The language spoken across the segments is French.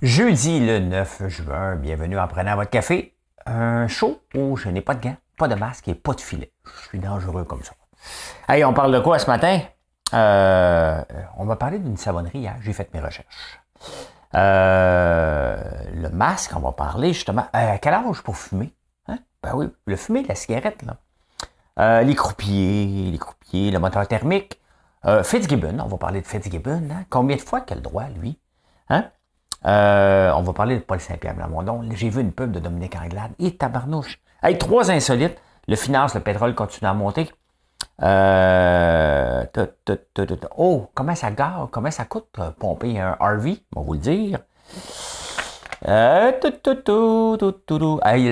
Jeudi le 9 juin, bienvenue en prenant votre café. Un show où je n'ai pas de gants, pas de masque et pas de filet. Je suis dangereux comme ça. Hey, on parle de quoi ce matin? On va parler d'une savonnerie hier. J'ai fait mes recherches. Le masque, on va parler justement. À quel âge pour fumer? Hein? Ben oui, le fumer, la cigarette, là. Les croupiers, le moteur thermique. Fitzgibbon, on va parler de Fitzgibbon. Hein? Combien de fois qu'il a le droit, lui? Hein? On va parler de Paul Saint-Pierre Plamondon. J'ai vu une pub de Dominique Anglade. Et tabarnouche. Hey, 3 insolites. Le finance, le pétrole continue à monter. Oh, comment ça gare, comment ça coûte pomper un RV? On va vous le dire. Hey,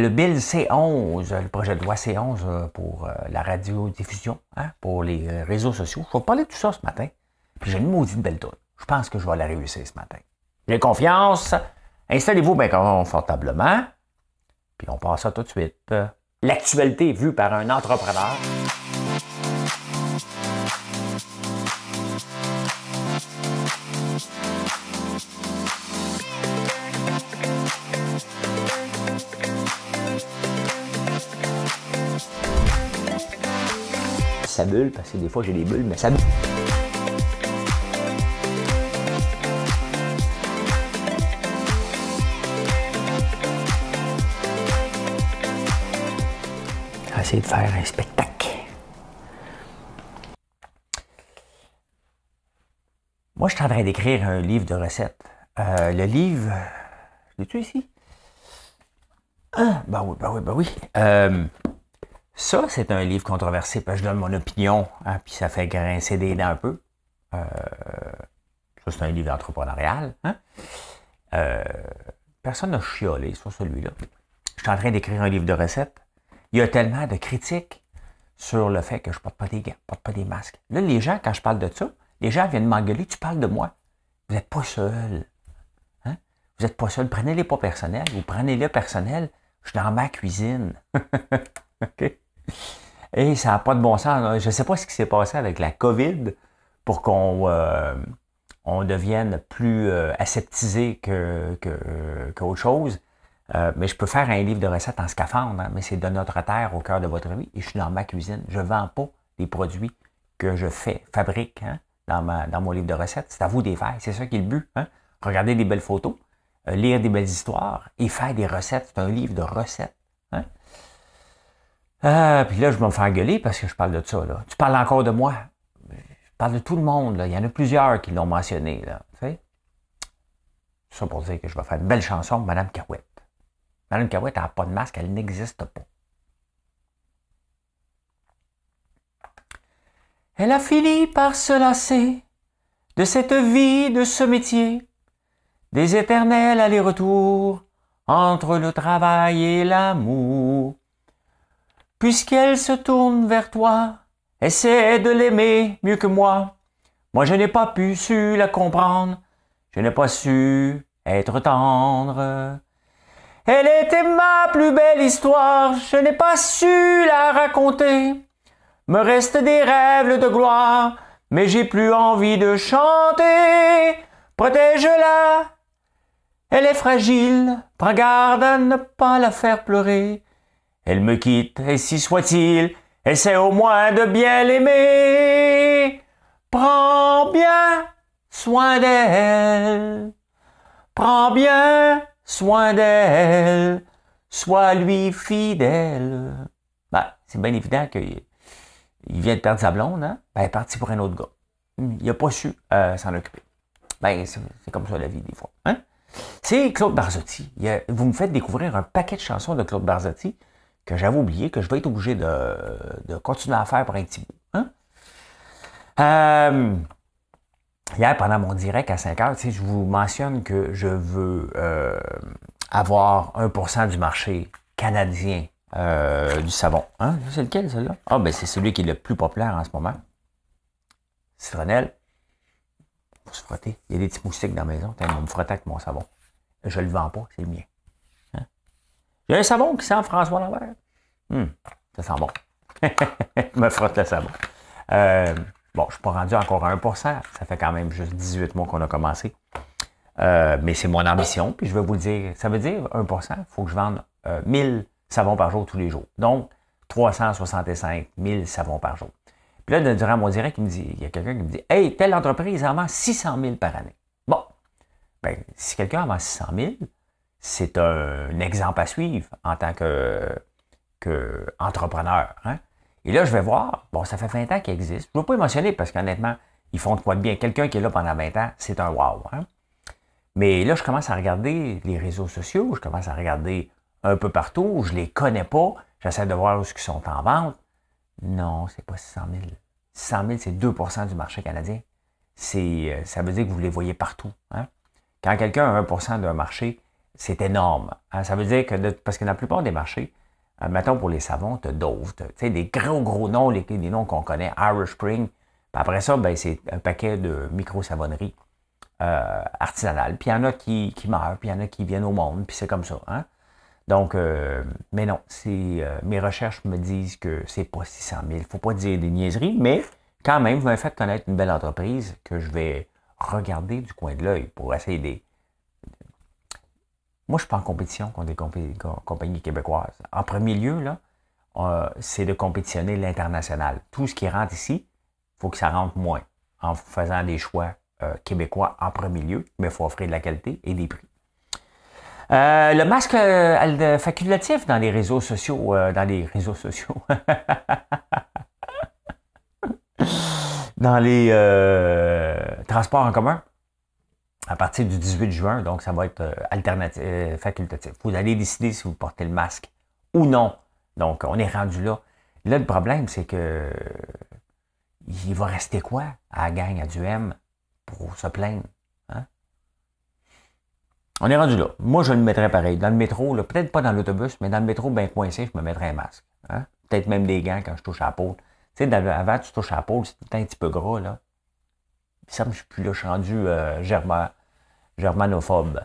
le bill C11, le projet de loi C11 pour la radiodiffusion, hein, pour les réseaux sociaux. Je vais vous parler de tout ça ce matin. Puis j'ai une maudite belle toune. Je pense que je vais la réussir ce matin. J'ai confiance. Installez-vous bien confortablement. Puis on passe ça tout de suite. L'actualité vue par un entrepreneur. Ça bulle, parce que des fois j'ai des bulles, mais ça bulle. Essayer de faire un spectacle. Moi, je suis en train d'écrire un livre de recettes. Le livre... L'as-tu ici? Ah, ben oui. Ça, c'est un livre controversé, parce que je donne mon opinion, hein, puis ça fait grincer des dents un peu. Ça, c'est un livre entrepreneurial. Hein? Personne n'a chiolé sur celui-là. Je suis en train d'écrire un livre de recettes. Il y a tellement de critiques sur le fait que je ne porte pas des gants, je ne porte pas des masques. Là, les gens, quand je parle de ça, les gens viennent m'engueuler, tu parles de moi. Vous n'êtes pas seul. Hein? Vous n'êtes pas seul. Prenez-les pas personnels ou prenez-les personnels. Je suis dans ma cuisine. OK? Et ça n'a pas de bon sens. Je ne sais pas ce qui s'est passé avec la COVID pour qu'on on devienne plus aseptisé qu'autre chose. Mais je peux faire un livre de recettes en scaphandre, hein, mais c'est de notre terre au cœur de votre vie. Et je suis dans ma cuisine. Je ne vends pas les produits que je fabrique hein, dans mon livre de recettes. C'est à vous de les faire. C'est ça qui est le but. Hein? Regarder des belles photos, lire des belles histoires et faire des recettes. C'est un livre de recettes. Hein? Puis là, je vais me faire gueuler parce que je parle de ça. Là. Tu parles encore de moi. Je parle de tout le monde. Là. Il y en a plusieurs qui l'ont mentionné. Là. Tu sais? Ça pour dire que je vais faire une belle chanson de Mme Carouette. Mme Carouette n'a pas de masque, elle n'existe pas. Elle a fini par se lasser de cette vie, de ce métier, des éternels allers-retours entre le travail et l'amour. Puisqu'elle se tourne vers toi, essaie de l'aimer mieux que moi. Moi, je n'ai pas su la comprendre, je n'ai pas su être tendre. Elle était ma plus belle histoire, je n'ai pas su la raconter. Me restent des rêves de gloire, mais j'ai plus envie de chanter. Protège-la, elle est fragile, prends garde à ne pas la faire pleurer. Elle me quitte, et si soit-il, essaie au moins de bien l'aimer. Prends bien soin d'elle, prends bien soin d'elle, sois lui fidèle. Ben, c'est bien évident qu'il vient de perdre sa blonde, hein? Ben, elle est partie pour un autre gars. Il n'a pas su s'en occuper. Ben, c'est comme ça la vie, des fois. Hein? C'est Claude Barzotti. Vous me faites découvrir un paquet de chansons de Claude Barzotti que j'avais oublié, que je vais être obligé de continuer à faire pour un petit bout. Hein? Hier, pendant mon direct à 5 heures, je vous mentionne que je veux avoir 1% du marché canadien du savon. Hein? C'est lequel, celui-là? Ah, ben c'est celui qui est le plus populaire en ce moment. Citronnelle. Faut se frotter. Il y a des petits moustiques dans la maison. On va me frotter avec mon savon. Je le vends pas, c'est le mien. Hein? Il y a un savon qui sent François Lambert. Ça sent bon. Je me frotte le savon. Bon, je ne suis pas rendu encore à 1%. Ça fait quand même juste 18 mois qu'on a commencé. Mais c'est mon ambition, puis je vais vous le dire. Ça veut dire 1%, il faut que je vende 1000 savons par jour tous les jours. Donc, 365 000 savons par jour. Puis là, durant mon direct, il y a quelqu'un qui me dit « Hey, telle entreprise en vend 600 000 par année. » Bon, ben, si quelqu'un en vend 600 000, c'est un exemple à suivre en tant qu'entrepreneur. Hein? Et là, je vais voir, bon, ça fait 20 ans qu'il existe. Je ne veux pas émotionner parce qu'honnêtement, ils font de quoi de bien. Quelqu'un qui est là pendant 20 ans, c'est un wow. Hein? Mais là, je commence à regarder les réseaux sociaux, je commence à regarder un peu partout, je les connais pas, j'essaie de voir où ils sont en vente. Non, c'est pas 600 000. 600 000, c'est 2% du marché canadien. Ça veut dire que vous les voyez partout. Hein? Quand quelqu'un a 1% d'un marché, c'est énorme. Hein? Ça veut dire que, parce que dans la plupart des marchés, mettons pour les savons, tu as Dove, tu sais, des gros noms, des noms qu'on connaît, Irish Spring. Puis après ça, ben, c'est un paquet de micro-savonneries artisanales. Puis il y en a qui meurent, puis il y en a qui viennent au monde, puis c'est comme ça. Hein? Donc, mais non, mes recherches me disent que c'est pas 600 000. Il ne faut pas dire des niaiseries, mais quand même, vous m'avez fait connaître une belle entreprise que je vais regarder du coin de l'œil pour essayer des... Moi, je suis pas en compétition contre des compagnies québécoises. En premier lieu, là, c'est de compétitionner l'international. Tout ce qui rentre ici, il faut que ça rentre moins en faisant des choix québécois en premier lieu, mais il faut offrir de la qualité et des prix. Le masque facultatif dans les réseaux sociaux, dans les transports en commun, à partir du 18 juin, donc ça va être facultatif. Vous allez décider si vous portez le masque ou non. Donc, on est rendu là. Là, le problème, c'est que il va rester quoi à la gang, à du M, pour se plaindre? Hein? On est rendu là. Moi, je le mettrais pareil. Dans le métro, là, peut-être pas dans l'autobus, mais dans le métro, bien coincé, je me mettrais un masque. Hein? Peut-être même des gants quand je touche à la peau. Tu sais, avant, tu touches à la peau, c'est tout un petit peu gras, là. Puis ça, je suis plus là, je suis rendu germanophobe.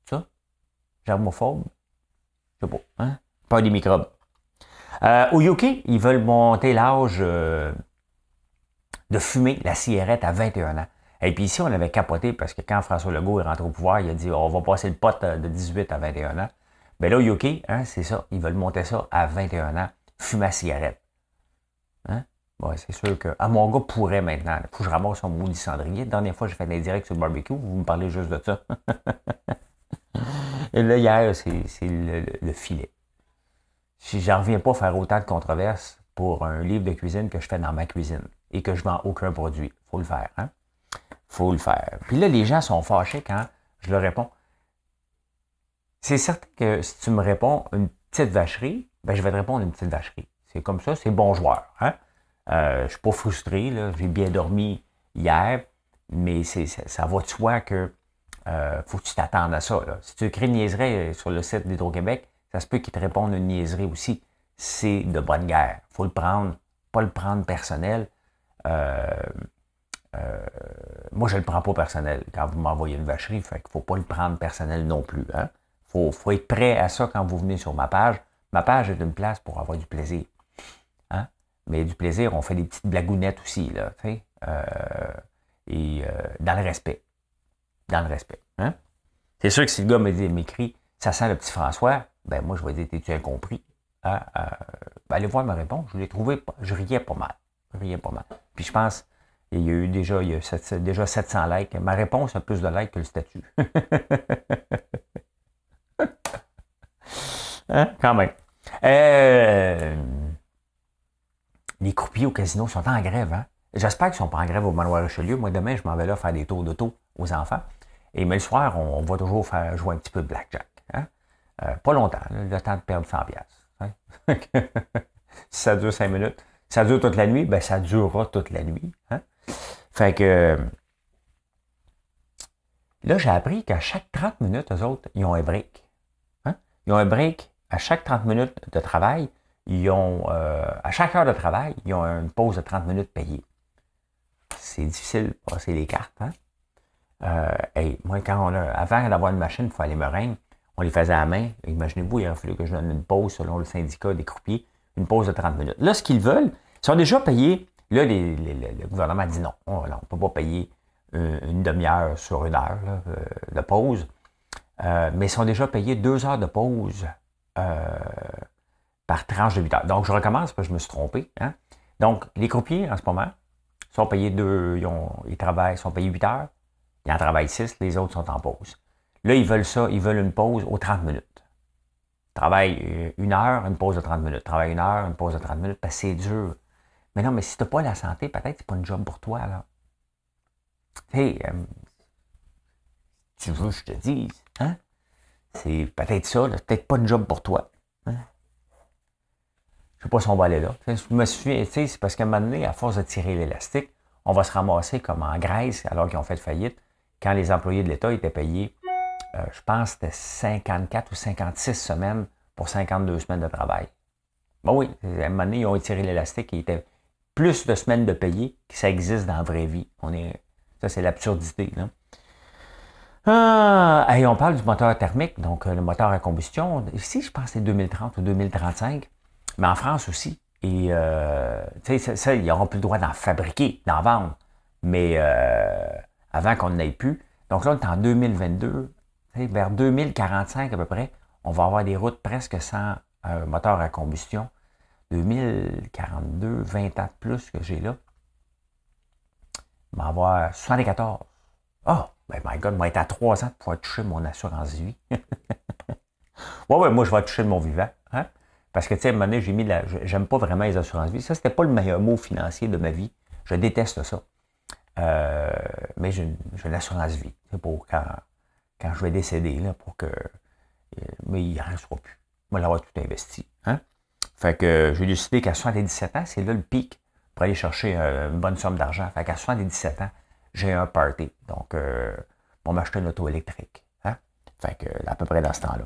Ça? Germophobe? Je sais pas. Hein? Peur des microbes. Au UK, ils veulent monter l'âge de fumer la cigarette à 21 ans. Et puis ici, on avait capoté parce que quand François Legault est rentré au pouvoir, il a dit on va passer le pot de 18 à 21 ans. Bien là, au UK, hein, c'est ça. Ils veulent monter ça à 21 ans, fumer la cigarette. Hein? Bon, c'est sûr que mon gars pourrait maintenant. Il faut que je ramasse son maudit cendrier. La dernière fois, j'ai fait des directs sur le barbecue. Vous me parlez juste de ça. Et là, hier, c'est le filet. Si j'en reviens pas à faire autant de controverses pour un livre de cuisine que je fais dans ma cuisine et que je vends aucun produit. Faut le faire, hein? Faut le faire. Puis là, les gens sont fâchés quand je leur réponds. C'est certain que si tu me réponds une petite vacherie, ben je vais te répondre une petite vacherie. C'est comme ça, c'est bon joueur, hein? Je suis pas frustré, là. J'ai bien dormi hier, mais ça va de soi que faut que tu t'attendes à ça. Là. Si tu écris une niaiserie sur le site d'Hydro-Québec, ça se peut qu'ils te répondent une niaiserie aussi. C'est de bonne guerre. Faut le prendre, pas le prendre personnel. Moi, je le prends pas personnel quand vous m'envoyez une vacherie, fait qu'il faut pas le prendre personnel non plus. Hein? Faut être prêt à ça quand vous venez sur ma page. Ma page est une place pour avoir du plaisir. Hein? Mais du plaisir, on fait des petites blagounettes aussi, là, dans le respect. Dans le respect. Hein? C'est sûr que si le gars m'écrit « Ça sent le petit François », ben moi, je vais dire « T'es-tu incompris? Hein? Ben, allez voir ma réponse. Je l'ai trouvé, je riais pas mal. Puis je pense, il y a déjà 700 likes. Ma réponse a plus de likes que le statut. Hein? Quand même. Les croupiers au casino sont en grève. Hein? J'espère qu'ils ne sont pas en grève au Manoir Richelieu. Moi, demain, je m'en vais là faire des tours d'auto aux enfants. Mais le soir, on va toujours faire jouer un petit peu de blackjack. Hein? Pas longtemps, là, le temps de perdre 100$. Hein? Si ça dure 5 minutes, ça dure toute la nuit, ben ça durera toute la nuit. Hein? Fait que là, j'ai appris qu'à chaque 30 minutes, eux autres, ils ont un break. Hein? Ils ont un break à chaque 30 minutes de travail. Ils ont, à chaque heure de travail, ils ont une pause de 30 minutes payée. C'est difficile de passer les cartes. Hein? Moi, avant d'avoir une machine pour faire les meringues, on les faisait à la main. Imaginez-vous, il aurait fallu que je donne une pause selon le syndicat des croupiers, une pause de 30 minutes. Là, ce qu'ils veulent, ils sont déjà payés. Là, le gouvernement dit non. On ne peut pas payer une demi-heure sur une heure là, de pause. Mais ils sont déjà payés 2 heures de pause par tranche de 8 heures. Donc, je recommence parce que je me suis trompé. Hein? Donc, les croupiers, en ce moment, sont payés ils travaillent, sont payés 8 heures. Ils en travaillent 6, les autres sont en pause. Là, ils veulent ça, ils veulent une pause aux 30 minutes. Travaille 1 heure, une pause de 30 minutes. Travaille 1 heure, une pause de 30 minutes, parce que c'est dur. Mais non, mais si tu n'as pas la santé, peut-être que c'est pas une job pour toi, là. Tu sais, tu veux que je te dise, hein? C'est peut-être ça, là, peut-être pas une job pour toi. Hein? Je sais pas si on va aller là. Je me souviens, tu sais, c'est parce qu'à un moment donné, à force de tirer l'élastique, on va se ramasser comme en Grèce, alors qu'ils ont fait faillite, quand les employés de l'État étaient payés, je pense que c'était 54 ou 56 semaines pour 52 semaines de travail. Ben oui, à un moment donné, ils ont étiré l'élastique et il était plus de semaines de payés que ça existe dans la vraie vie. Ça, c'est l'absurdité, là. Et on parle du moteur thermique, donc le moteur à combustion. Ici, je pense que c'est 2030 ou 2035, mais en France aussi. Et tu sais, ça, ils n'auront plus le droit d'en fabriquer, d'en vendre. Mais avant qu'on n'en ait plus. Donc là, on est en 2022. Vers 2045 à peu près, on va avoir des routes presque sans moteur à combustion. 2042, 20 ans de plus que j'ai là. On va avoir 74. Oh, ben my God, on va être à 3 ans pour pouvoir toucher mon assurance vie. ouais, moi, je vais toucher de mon vivant. Hein? Parce que, tu sais, à un moment donné, j'aime pas vraiment les assurances vie. Ça, c'était pas le meilleur mot financier de ma vie. Je déteste ça. Mais j'ai une assurance vie. C'est pour quand je vais décéder, là, pour que. Mais il n'en restera plus. Moi, l'avoir tout investi. Hein? Fait que j'ai décidé qu'à 77 ans, c'est là le pic pour aller chercher une bonne somme d'argent. Fait qu'à 77 ans, j'ai un party. Donc, on m'a acheté une auto électrique. Hein? Fait que, à peu près dans ce temps-là.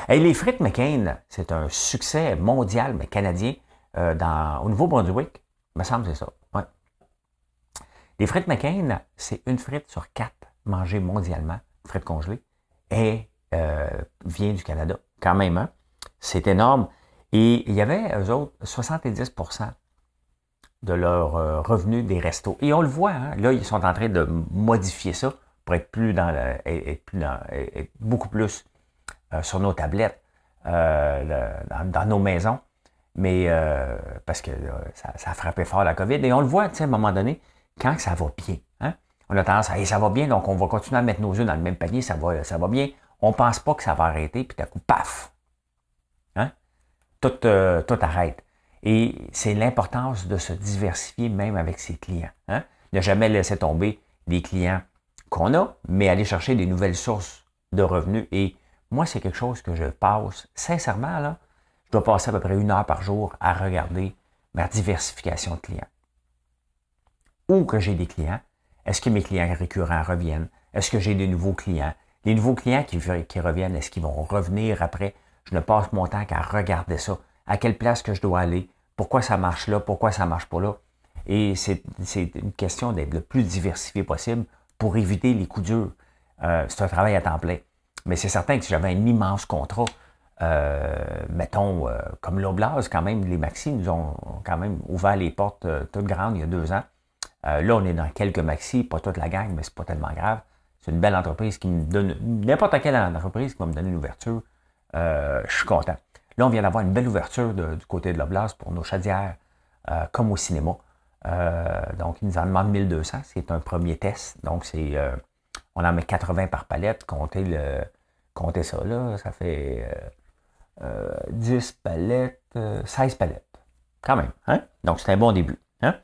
Et les frites McCain, c'est un succès mondial, mais canadien, au Nouveau-Brunswick. Il me semble que c'est ça. Ouais. Les frites McCain, c'est une frite sur 4 mangée mondialement, frite congelée, et vient du Canada. Quand même, hein? C'est énorme. Et il y avait, eux autres, 70% de leurs revenus des restos. Et on le voit, hein? Là, ils sont en train de modifier ça pour être être beaucoup plus sur nos tablettes, dans nos maisons. Mais parce que ça a frappé fort la COVID. Et on le voit, tu sais, à un moment donné, quand ça va bien. Hein? On a tendance à, ça va bien, donc on va continuer à mettre nos œufs dans le même panier, ça va bien. On ne pense pas que ça va arrêter, puis d'un coup, paf! Hein? Tout arrête. Et c'est l'importance de se diversifier même avec ses clients. Hein? Ne jamais laisser tomber des clients qu'on a, mais aller chercher des nouvelles sources de revenus. Et moi, c'est quelque chose que je passe, sincèrement, là, je dois passer à peu près 1 heure par jour à regarder ma diversification de clients. Ou que j'ai des clients, est-ce que mes clients récurrents reviennent? Est-ce que j'ai des nouveaux clients? Les nouveaux clients qui reviennent, est-ce qu'ils vont revenir après? Je ne passe mon temps qu'à regarder ça. À quelle place que je dois aller? Pourquoi ça marche là? Pourquoi ça ne marche pas là? Et c'est une question d'être le plus diversifié possible pour éviter les coups durs. C'est un travail à temps plein. Mais c'est certain que si j'avais un immense contrat, mettons, comme l'Oblast, quand même, les Maxi nous ont quand même ouvert les portes toutes grandes il y a 2 ans. Là, on est dans quelques Maxi, pas toute la gang, mais c'est pas tellement grave. C'est une belle entreprise qui me donne, n'importe quelle entreprise qui va me donner une ouverture, je suis content. Là, on vient d'avoir une belle ouverture du côté de l'Oblast pour nos chaudières, comme au cinéma. Donc, ils nous en demandent 1200, c'est un premier test. Donc, on en met 80 par palette, comptez ça là, ça fait 10 palettes, 16 palettes. Quand même, hein? Donc, c'est un bon début. Hein?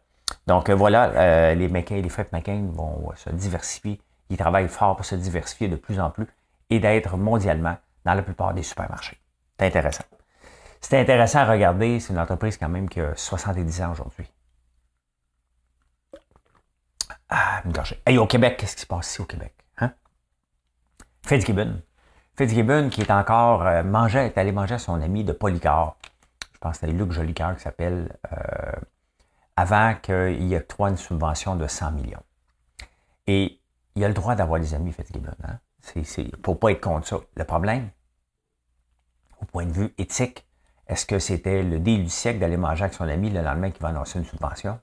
Donc, voilà, les frites McCain vont se diversifier. Ils travaillent fort pour se diversifier de plus en plus et d'être mondialement dans la plupart des supermarchés. C'est intéressant. C'est intéressant à regarder. C'est une entreprise quand même qui a 70 ans aujourd'hui. Une gorgée. Hey, au Québec, qu'est-ce qui se passe ici au Québec? Hein? Fitzgibbon. Fitzgibbon qui est encore est allé manger à son ami de Polycar. Je pense que c'est Luc Jolicoeur qui s'appelle, avant qu'il y octroie une subvention de 100 millions. Et il a le droit d'avoir des amis, Fitzgibbon. Hein? Il ne faut pas être contre ça. Le problème, au point de vue éthique, est-ce que c'était le deal du siècle d'aller manger avec son ami le lendemain qu'il va annoncer une subvention?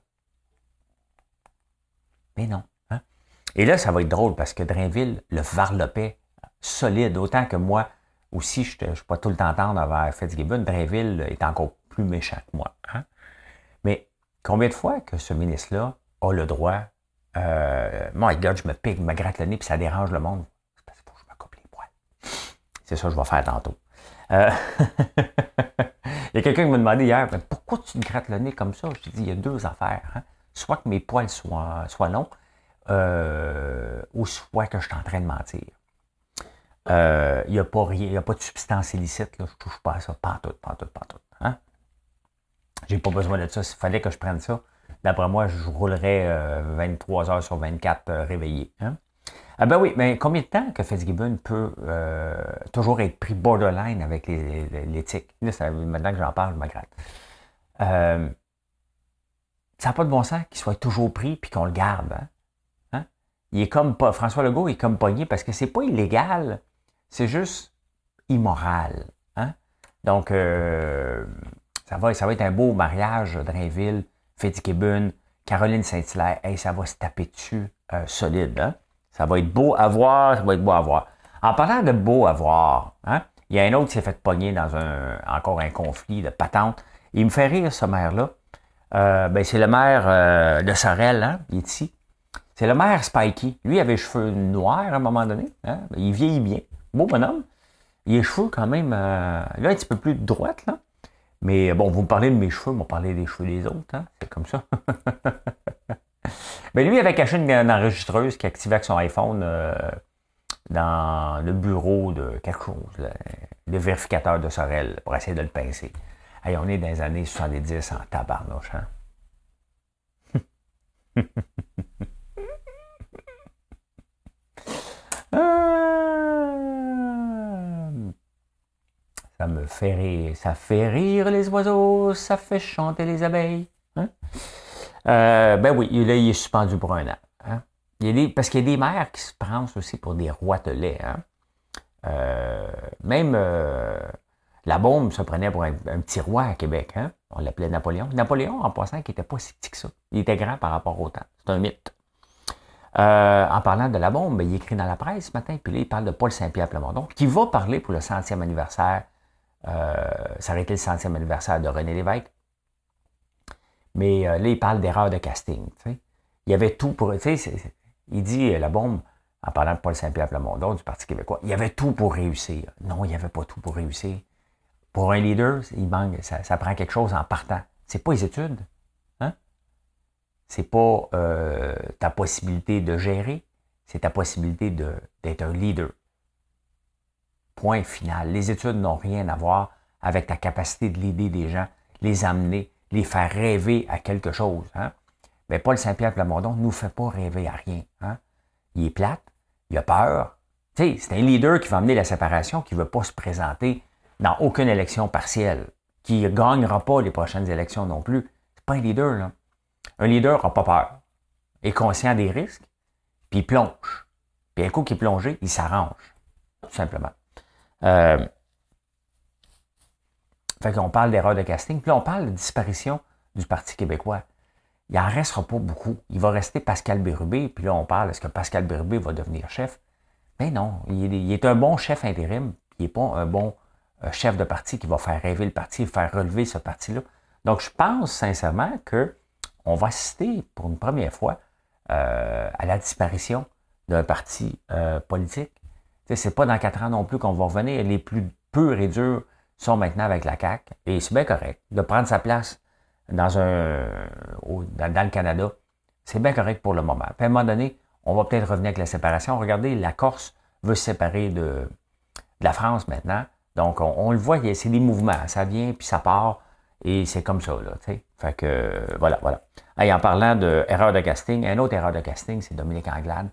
Mais non. Hein? Et là, ça va être drôle parce que Drainville le varlopait solide, autant que moi aussi, je ne suis pas tout le temps tendre envers Fitzgibbon. Drainville est encore plus méchant que moi. Hein? Mais combien de fois que ce ministre-là a le droit, my God, je me pique, je me gratte le nez, puis ça dérange le monde. C'est parce que je me coupe les poils. C'est ça que je vais faire tantôt. Il y a quelqu'un qui m'a demandé hier, pourquoi tu te grattes le nez comme ça? Je lui ai dit, il y a deux affaires. Hein? Soit que mes poils soient longs, ou soit que je suis en train de mentir. Il n'y a pas rien, il n'y a pas de substance illicite, là, je ne touche pas à ça, pantoute. Hein? J'ai pas besoin de ça. S'il fallait que je prenne ça, d'après moi, je roulerais 23 heures sur 24 réveillé. Hein? Ah ben oui, mais combien de temps que Fitzgibbon peut toujours être pris borderline avec l'éthique? Là, maintenant que j'en parle, je me gratte. Ça n'a pas de bon sens qu'il soit toujours pris puis qu'on le garde. Hein? Hein? Il est comme pas. François Legault est comme pogné parce que c'est pas illégal, c'est juste immoral. Hein? Donc, ça va être un beau mariage, Drainville, Fitzgibbon, Caroline Saint-Hilaire. Hey, ça va se taper dessus solide. Hein? Ça va être beau à voir, ça va être beau à voir. En parlant de beau à voir, hein, il y a un autre qui s'est fait pogner dans encore un conflit de patente. Il me fait rire, ce maire-là. C'est le maire de Sorel, hein, il est ici. C'est le maire Spikey. Lui, il avait les cheveux noirs à un moment donné. Hein, il vieillit bien. Beau bonhomme. Il a les cheveux quand même, là, un petit peu plus de droite, là. Mais bon, vous me parlez de mes cheveux, vous me parlez des cheveux des autres, hein? C'est comme ça. Mais lui, il avait caché une enregistreuse qui activait avec son iPhone dans le bureau de quelque chose, le vérificateur de Sorel, pour essayer de le pincer. Hey, on est dans les années 70 en tabarnouche, hein? Ça me fait rire. Ça fait rire les oiseaux, ça fait chanter les abeilles. Hein? Ben oui, là, il est suspendu pour un an. Hein? Parce qu'il y a des maires qui se prennent aussi pour des roitelets. Hein? Même la bombe se prenait pour un petit roi à Québec. Hein? On l'appelait Napoléon. Napoléon, en passant, qui n'était pas si petit que ça. Il était grand par rapport au temps. C'est un mythe. En parlant de la bombe, il écrit dans la presse ce matin, puis là, il parle de Paul Saint-Pierre Plamondon, qui va parler pour le 100e anniversaire. Ça aurait été le 100e anniversaire de René Lévesque. Mais là, il parle d'erreur de casting. T'sais. Il y avait tout pour... Il dit, la bombe, en parlant de Paul Saint-Pierre Plamondon, du Parti québécois, il y avait tout pour réussir. Non, il n'y avait pas tout pour réussir. Pour un leader, il manque, ça prend quelque chose en partant. C'est pas les études. Hein? C'est pas ta possibilité de gérer, c'est ta possibilité d'être un leader. Point final. Les études n'ont rien à voir avec ta capacité de l'aider des gens, les amener, les faire rêver à quelque chose. Hein? Mais Paul Saint-Pierre Plamondon ne nous fait pas rêver à rien. Hein? Il est plate, il a peur. Tu sais, c'est un leader qui va amener la séparation, qui ne veut pas se présenter dans aucune élection partielle, qui ne gagnera pas les prochaines élections non plus. C'est pas un leader, là. Un leader n'a pas peur, est conscient des risques, puis il plonge. Puis un coup qu'il est plongé, il s'arrange, tout simplement. Fait qu'on parle d'erreur de casting, puis là, on parle de disparition du Parti québécois. Il n'en restera pas beaucoup. Il va rester Pascal Bérubé, puis là, on parle, est-ce que Pascal Bérubé va devenir chef? Mais non, il est un bon chef intérim, il n'est pas un bon chef de parti qui va faire rêver le parti, faire relever ce parti-là. Donc, je pense sincèrement qu'on va assister pour une première fois à la disparition d'un parti politique. C'est pas dans 4 ans non plus qu'on va revenir. Les plus purs et durs sont maintenant avec la CAQ. Et c'est bien correct de prendre sa place dans le Canada. C'est bien correct pour le moment. Puis à un moment donné, on va peut-être revenir avec la séparation. Regardez, la Corse veut se séparer de la France maintenant. Donc, on le voit, c'est des mouvements. Ça vient, puis ça part. Et c'est comme ça, là. T'sais. Fait que, voilà. Et en parlant d'erreur de casting, une autre erreur de casting, c'est Dominique Anglade.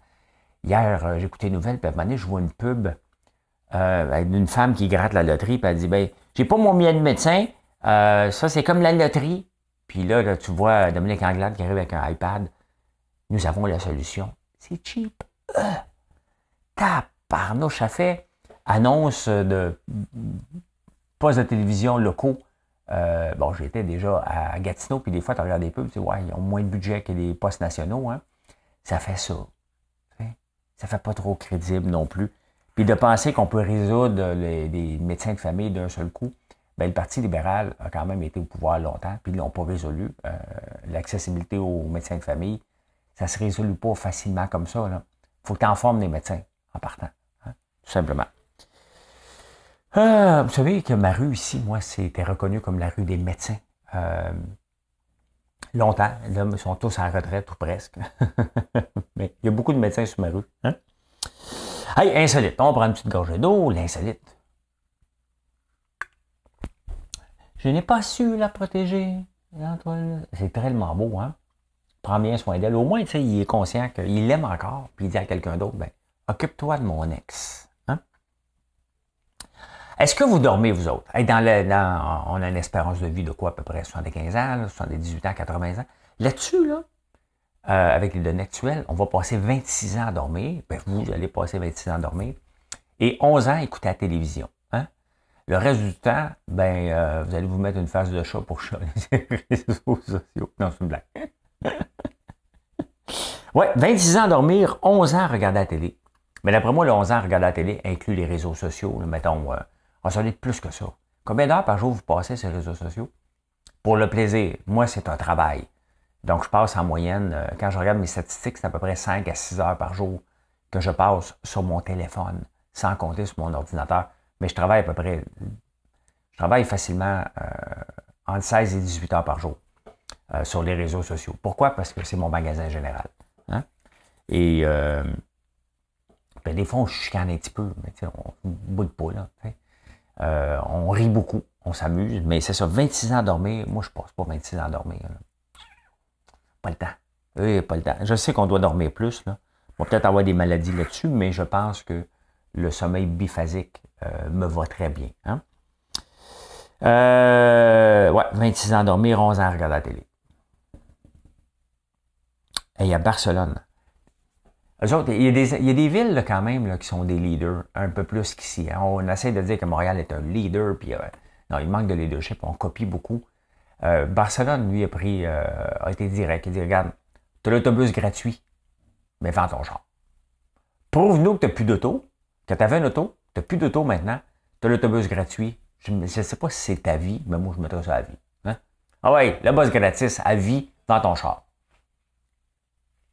Hier, j'écoutais une nouvelle, puis à un moment donné, je vois une pub d'une femme qui gratte la loterie, puis elle dit, ben, j'ai pas mon billet de médecin, ça, c'est comme la loterie. Puis là, tu vois Dominique Anglade qui arrive avec un iPad. Nous avons la solution. C'est cheap. Tabarnouche, ça fait annonce de postes de télévision locaux. Bon, j'étais déjà à Gatineau, puis des fois, tu regardes des pubs, tu dis, ouais, ils ont moins de budget que les postes nationaux. Hein. Ça fait ça. ça fait pas trop crédible non plus. Puis de penser qu'on peut résoudre les médecins de famille d'un seul coup, bien, le Parti libéral a quand même été au pouvoir longtemps, puis ils l'ont pas résolu. L'accessibilité aux médecins de famille, ça se résout pas facilement comme ça. Il faut que tu en formes des médecins en partant, hein, tout simplement. Vous savez que ma rue ici, moi, c'était reconnu comme la rue des médecins. Longtemps. Là, ils sont tous en retraite ou presque. Mais il y a beaucoup de médecins sur ma rue. Hein? Hey, insolite. On prend une petite gorgée d'eau. L'insolite. Je n'ai pas su la protéger. C'est tellement beau, hein? Prends bien soin d'elle. Au moins, tu sais, il est conscient qu'il l'aime encore. Puis il dit à quelqu'un d'autre, ben, occupe-toi de mon ex. Hein? Est-ce que vous dormez, vous autres? Hey, on a une espérance de vie de quoi, à peu près 75 ans, là, 78 ans, 80 ans. Là-dessus, là, avec les données actuelles, on va passer 26 ans à dormir. Ben, vous allez passer 26 ans à dormir. Et 11 ans à écouter la télévision. Hein? Le reste du temps, ben, vous allez vous mettre une face de chat pour chialer sur les réseaux sociaux. Non, c'est une blague. Ouais, 26 ans à dormir, 11 ans à regarder la télé. Mais d'après moi, le 11 ans à regarder la télé inclut les réseaux sociaux. Là, mettons, on s'en est plus que ça. Combien d'heures par jour vous passez sur les réseaux sociaux? Pour le plaisir. Moi, c'est un travail. Donc, je passe en moyenne, quand je regarde mes statistiques, c'est à peu près 5 à 6 heures par jour que je passe sur mon téléphone, sans compter sur mon ordinateur. Mais je travaille facilement entre 16 et 18 heures par jour sur les réseaux sociaux. Pourquoi? Parce que c'est mon magasin général. Hein? Et ben, des fois, on chicane un petit peu, mais on ne boude pas. Là, on rit beaucoup, on s'amuse, mais c'est ça, 26 ans à dormir, moi je passe pas 26 ans à dormir. Là. Pas le temps. Pas le temps. Je sais qu'on doit dormir plus. Là. On va peut-être avoir des maladies là-dessus, mais je pense que le sommeil biphasique me va très bien. Hein? Ouais, 26 ans à dormir, 11 ans à regarder la télé. Et à Barcelone. Eux autres, il y a des villes là, quand même là, qui sont des leaders, un peu plus qu'ici. Hein. On essaie de dire que Montréal est un leader, puis non, il manque de leadership, on copie beaucoup. Barcelone, lui, a été direct. Il dit, regarde, tu as l'autobus gratuit, mais vends ton char. Prouve-nous que tu n'as plus d'auto, que tu avais une auto, tu n'as plus d'auto maintenant, tu as l'autobus gratuit. Je ne sais pas si c'est ta vie, mais moi, je mettrais ça à vie. Hein? Ah ouais, le bus gratis, à vie, vends ton char.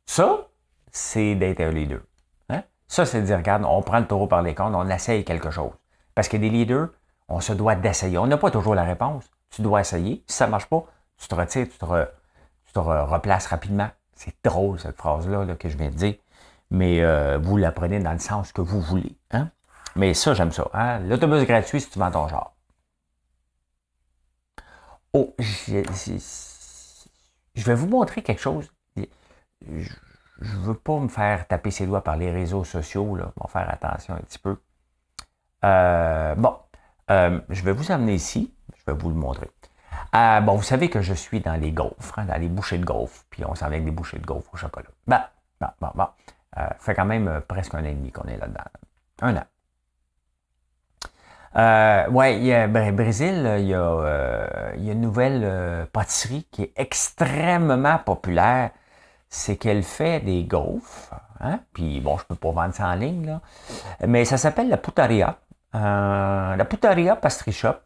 Ça, c'est d'être un leader. Hein? Ça, c'est de dire, regarde, on prend le taureau par les cornes, on essaye quelque chose. Parce que des leaders, on se doit d'essayer. On n'a pas toujours la réponse. Tu dois essayer. Si ça ne marche pas, tu te retires, tu te replaces rapidement. C'est drôle, cette phrase-là là, que je viens de dire. Mais vous la prenez dans le sens que vous voulez. Hein? Mais ça, j'aime ça. Hein? L'autobus gratuit si tu vends ton genre. Oh, je vais vous montrer quelque chose. Je veux pas me faire taper ses doigts par les réseaux sociaux. Là. On va faire attention un petit peu. Je vais vous amener ici. Je vais vous le montrer. Bon, vous savez que je suis dans les gaufres, hein, dans les bouchées de gaufres, puis on s'en vient avec des bouchées de gaufres au chocolat. Bon. Ça fait quand même presque 1 an et demi qu'on est là-dedans. 1 an. Brésil, il y a une nouvelle pâtisserie qui est extrêmement populaire. C'est qu'elle fait des gaufres. Hein? Puis bon, je peux pas vendre ça en ligne, là. Mais ça s'appelle la Putaria. La Putaria Pastry Shop.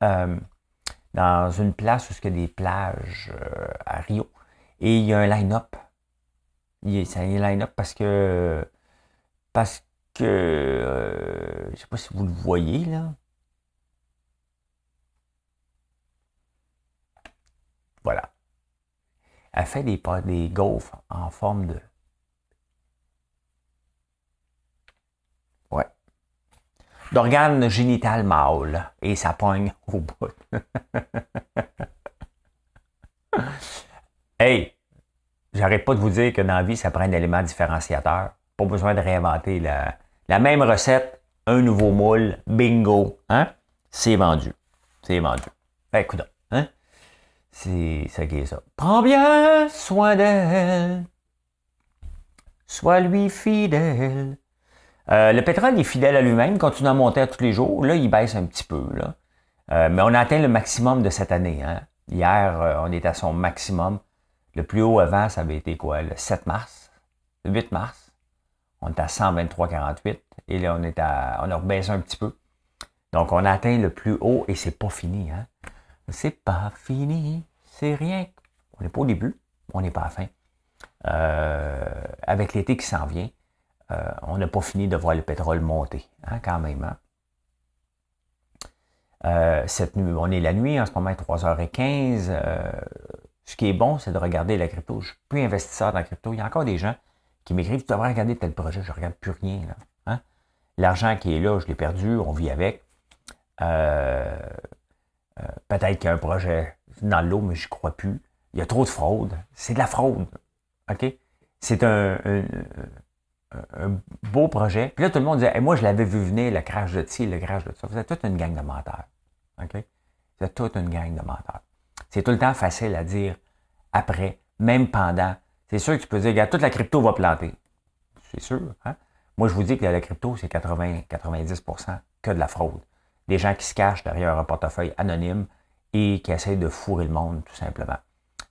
Dans une place où il y a des plages à Rio. Et il y a un line-up. C'est un line-up parce que je sais pas si vous le voyez, là. Voilà. Elle fait des gaufres en forme de... Ouais. D'organes génital mâle. Et ça pogne au bout. Hey! J'arrête pas de vous dire que dans la vie, ça prend un élément différenciateur. Pas besoin de réinventer la même recette, un nouveau moule, bingo, hein? C'est vendu. C'est vendu. Ben, écoute, hein? C'est ça qui est ça. Prends bien soin d'elle. Sois lui fidèle. Le pétrole est fidèle à lui-même, continue à monter à tous les jours. Là, il baisse un petit peu, là. Mais on a atteint le maximum de cette année, hein? Hier, on est à son maximum. Le plus haut avant, ça avait été quoi? Le 7 mars? Le 8 mars? On est à 123,48 et là, on a rebaissé un petit peu. Donc, on a atteint le plus haut et c'est pas fini. Hein? C'est pas fini, c'est rien. On n'est pas au début, on n'est pas à la fin. Avec l'été qui s'en vient, on n'a pas fini de voir le pétrole monter, hein, quand même. Hein? Cette nuit, on est la nuit, en ce moment, à 3h15. Ce qui est bon, c'est de regarder la crypto. Je ne suis plus investisseur dans la crypto. Il y a encore des gens qui m'écrivent, tu devrais regarder tel projet. Je ne regarde plus rien. Là. Hein? L'argent qui est là, je l'ai perdu, on vit avec. Peut-être qu'il y a un projet dans l'eau, mais je ne crois plus. Il y a trop de fraude. C'est de la fraude. OK? C'est un beau projet. Puis là, tout le monde disait, hey, moi, je l'avais vu venir, le crash de ci, le crash de ça. Vous êtes toute une gang de menteurs. OK? Vous êtes toute une gang de menteurs. C'est tout le temps facile à dire après, même pendant. C'est sûr que tu peux dire, regarde, toute la crypto va planter. C'est sûr. Hein? Moi, je vous dis que la crypto, c'est 80-90% que de la fraude. Des gens qui se cachent derrière un portefeuille anonyme et qui essayent de fourrer le monde, tout simplement.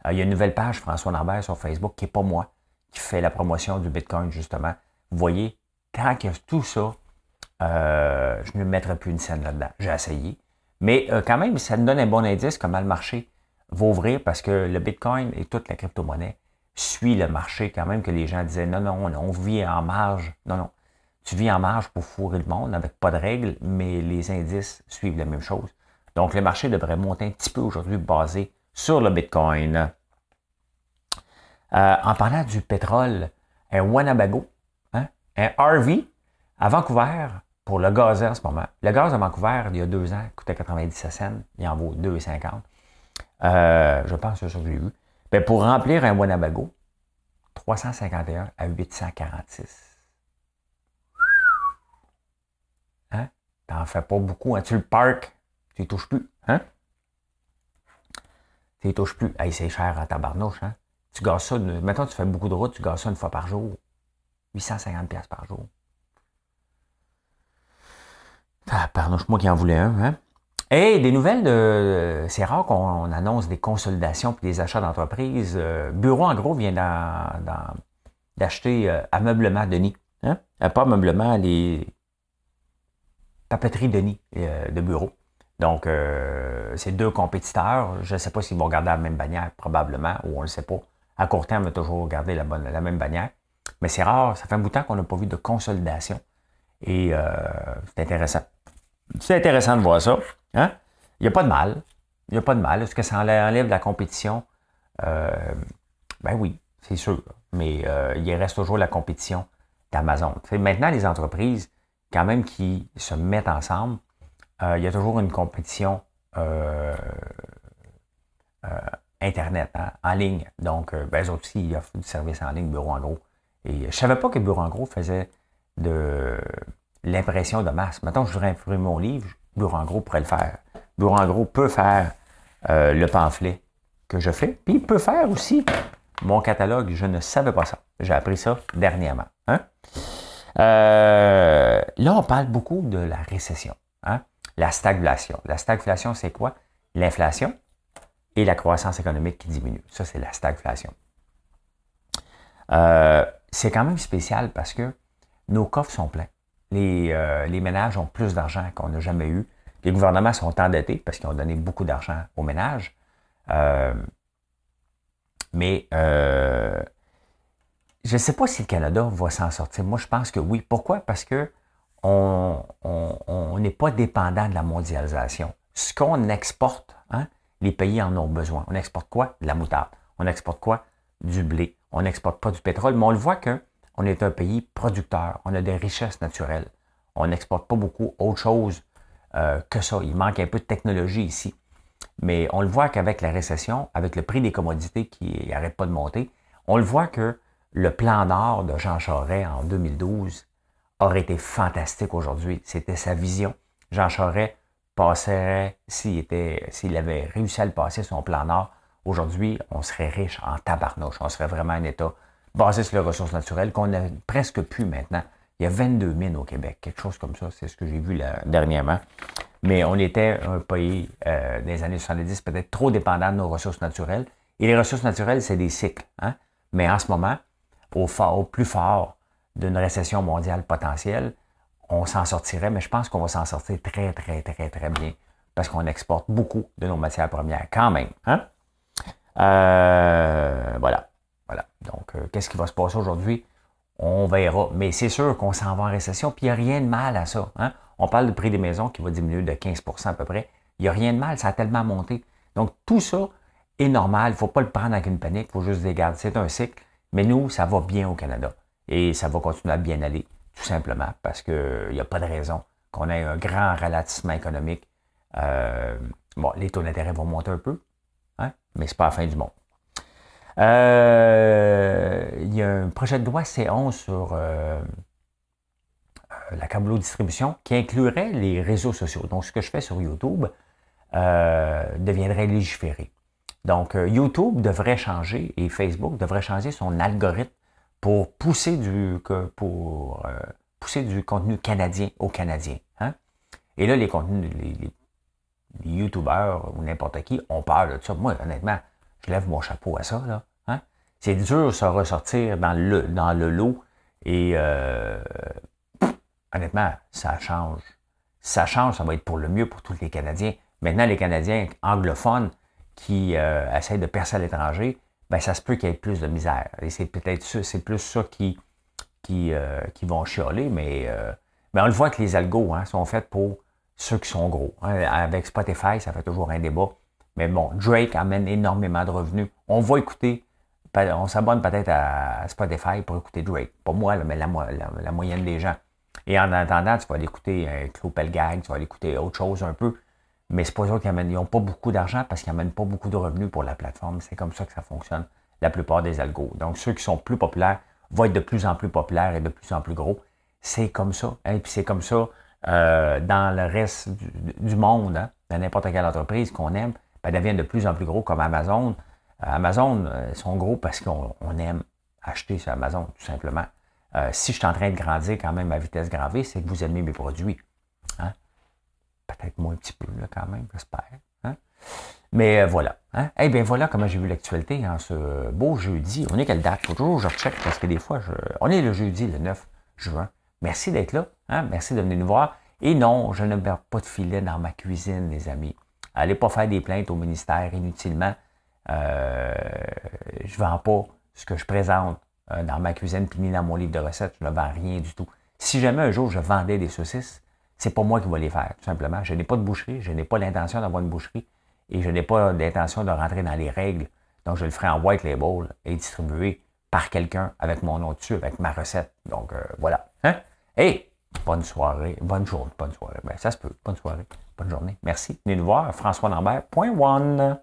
Il y a une nouvelle page, François Lambert, sur Facebook, qui n'est pas moi, qui fait la promotion du Bitcoin, justement. Vous voyez, tant qu'il y a tout ça, je ne me mettrai plus une scène là-dedans. J'ai essayé. Mais quand même, ça me donne un bon indice comment le marché va ouvrir parce que le Bitcoin et toute la crypto-monnaie suit le marché quand même que les gens disaient non, on vit en marge. Non. Tu vis en marge pour fourrer le monde avec pas de règles, mais les indices suivent la même chose. Donc, le marché devrait monter un petit peu aujourd'hui basé sur le Bitcoin. En parlant du pétrole, un Winnebago, hein, un RV à Vancouver pour le gaz en ce moment. Le gaz à Vancouver, il y a 2 ans, coûtait 97 cents. Il en vaut 2,50. Je pense que c'est ça que j'ai vu. Bien, pour remplir un Winnebago, 351 à 846. Hein? T'en fais pas beaucoup. Hein? Tu le parques, tu ne touches plus. Hein? Tu ne touches plus. Hey, c'est cher à tabarnouche. Hein? Tu gazes ça. Mettons, tu fais beaucoup de route, tu gazes ça une fois par jour. 850$ par jour. Tabarnouche, moi qui en voulais un. Hein? Et des nouvelles de. C'est rare qu'on annonce des consolidations et des achats d'entreprises. Bureau en gros vient d'acheter Ameublement Denis. Hein? Pas Ameublement, les papeteries Denis de bureau. Donc, c'est 2 compétiteurs. Je ne sais pas s'ils vont garder la même bannière, probablement, ou on ne le sait pas. À court terme, on va toujours garder la même bannière. Mais c'est rare, ça fait un bout de temps qu'on n'a pas vu de consolidation. Et c'est intéressant. C'est intéressant de voir ça. Hein? Il n'y a pas de mal. Il n'y a pas de mal. Est-ce que ça enlève la compétition? Ben oui, c'est sûr. Mais il reste toujours la compétition d'Amazon. Maintenant, les entreprises, quand même, qui se mettent ensemble, il y a toujours une compétition Internet, hein, en ligne. Donc, eux autres aussi, ils offrent du service en ligne, Bureau en gros. Et je ne savais pas que Bureau en gros faisait de l'impression de masse. Maintenant, je voudrais imprimer mon livre, Bureau en gros pourrait le faire. Bureau en gros peut faire le pamphlet que je fais, puis il peut faire aussi mon catalogue. Je ne savais pas ça. J'ai appris ça dernièrement. Hein? Là, on parle beaucoup de la récession. Hein? La stagflation. La stagflation, c'est quoi? L'inflation et la croissance économique qui diminue. Ça, c'est la stagflation. C'est quand même spécial parce que nos coffres sont pleins. Les ménages ont plus d'argent qu'on n'a jamais eu. Les gouvernements sont endettés parce qu'ils ont donné beaucoup d'argent aux ménages. Mais je ne sais pas si le Canada va s'en sortir. Moi, je pense que oui. Pourquoi? Parce que on n'est pas dépendant de la mondialisation. Ce qu'on exporte, hein, les pays en ont besoin. On exporte quoi? De la moutarde. On exporte quoi? Du blé. On n'exporte pas du pétrole, mais on le voit qu'on est un pays producteur. On a des richesses naturelles. On n'exporte pas beaucoup autre chose que ça. Il manque un peu de technologie ici. Mais on le voit qu'avec la récession, avec le prix des commodités qui n'arrête pas de monter, on le voit que le plan d'or de Jean Charest en 2012 aurait été fantastique aujourd'hui. C'était sa vision. Jean Charest passerait, s'il avait réussi à le passer, son plan d'or, aujourd'hui, on serait riche en tabarnouche. On serait vraiment un État basé sur les ressources naturelles qu'on n'a presque plus maintenant. Il y a 22 mines au Québec, quelque chose comme ça. C'est ce que j'ai vu dernièrement. Mais on était un pays, dans les années 70, peut-être trop dépendant de nos ressources naturelles. Et les ressources naturelles, c'est des cycles. Hein? Mais en ce moment, au plus fort d'une récession mondiale potentielle, on s'en sortirait, mais je pense qu'on va s'en sortir très, très, très, très bien parce qu'on exporte beaucoup de nos matières premières quand même. Hein? Voilà. Voilà. Donc, qu'est-ce qui va se passer aujourd'hui? On verra. Mais c'est sûr qu'on s'en va en récession, puis il n'y a rien de mal à ça. Hein? On parle du prix des maisons qui va diminuer de 15% à peu près. Il n'y a rien de mal, ça a tellement monté. Donc, tout ça est normal. Il ne faut pas le prendre avec une panique, il faut juste les garder. C'est un cycle. Mais nous, ça va bien au Canada. Et ça va continuer à bien aller, tout simplement, parce qu'il n'y a pas de raison qu'on ait un grand ralentissement économique. Bon, les taux d'intérêt vont monter un peu, hein? Mais ce n'est pas la fin du monde. Il y a un projet de loi C11 sur la câblo-distribution qui inclurait les réseaux sociaux. Donc, ce que je fais sur YouTube deviendrait légiféré. Donc, YouTube devrait changer et Facebook devrait changer son algorithme pour pousser du contenu canadien aux Canadiens. Hein? Et là, les contenus, les YouTubeurs ou n'importe qui ont peur de ça. Moi, honnêtement, je lève mon chapeau à ça. Là. Hein? C'est dur de se ressortir dans le lot et honnêtement, ça change. Ça change, ça va être pour le mieux pour tous les Canadiens. Maintenant, les Canadiens anglophones qui essayent de percer à l'étranger, ben ça se peut qu'il y ait plus de misère. Et c'est peut-être ça, c'est plus ça qui vont chialer, mais on le voit que les algos sont faits pour ceux qui sont gros. Hein. Avec Spotify, ça fait toujours un débat. Mais bon, Drake amène énormément de revenus. On va écouter, on s'abonne peut-être à Spotify pour écouter Drake. Pas moi, mais la moyenne des gens. Et en attendant, tu vas aller écouter Claude Pelgag, tu vas aller écouter autre chose un peu. Mais c'est pas ça qu'ils amènent. Ils n'ont pas beaucoup d'argent parce qu'ils n'amènent pas beaucoup de revenus pour la plateforme. C'est comme ça que ça fonctionne, la plupart des algos. Donc, ceux qui sont plus populaires vont être de plus en plus populaires et de plus en plus gros. C'est comme ça. Hein? Et puis c'est comme ça dans le reste du monde, hein? Dans n'importe quelle entreprise qu'on aime, ben, deviennent de plus en plus gros comme Amazon. Amazon, ils sont gros parce qu'on aime acheter sur Amazon, tout simplement. Si je suis en train de grandir quand même à vitesse grand V, c'est que vous aimez mes produits. Hein? Peut-être moins un petit peu, là, quand même, j'espère. Hein? Mais voilà. Hein? Eh bien, voilà comment j'ai vu l'actualité en ce beau jeudi. On est quelle date? Faut toujours que je recheck parce que des fois, on est le jeudi, le 9 juin. Merci d'être là. Hein? Merci de venir nous voir. Et non, je ne perds pas de filet dans ma cuisine, les amis. Allez pas faire des plaintes au ministère inutilement. Je vends pas ce que je présente dans ma cuisine puis ni dans mon livre de recettes. Je ne vends rien du tout. Si jamais un jour je vendais des saucisses, c'est pas moi qui vais les faire, tout simplement. Je n'ai pas de boucherie, je n'ai pas l'intention d'avoir une boucherie et je n'ai pas d'intention de rentrer dans les règles. Donc, je le ferai en white label et distribué par quelqu'un avec mon nom dessus, avec ma recette. Donc, voilà. Hein? Hey! Bonne soirée, bonne journée, bonne soirée. Ben, ça se peut. Bonne soirée, bonne journée. Merci. Venez nous voir, françoislambert.one.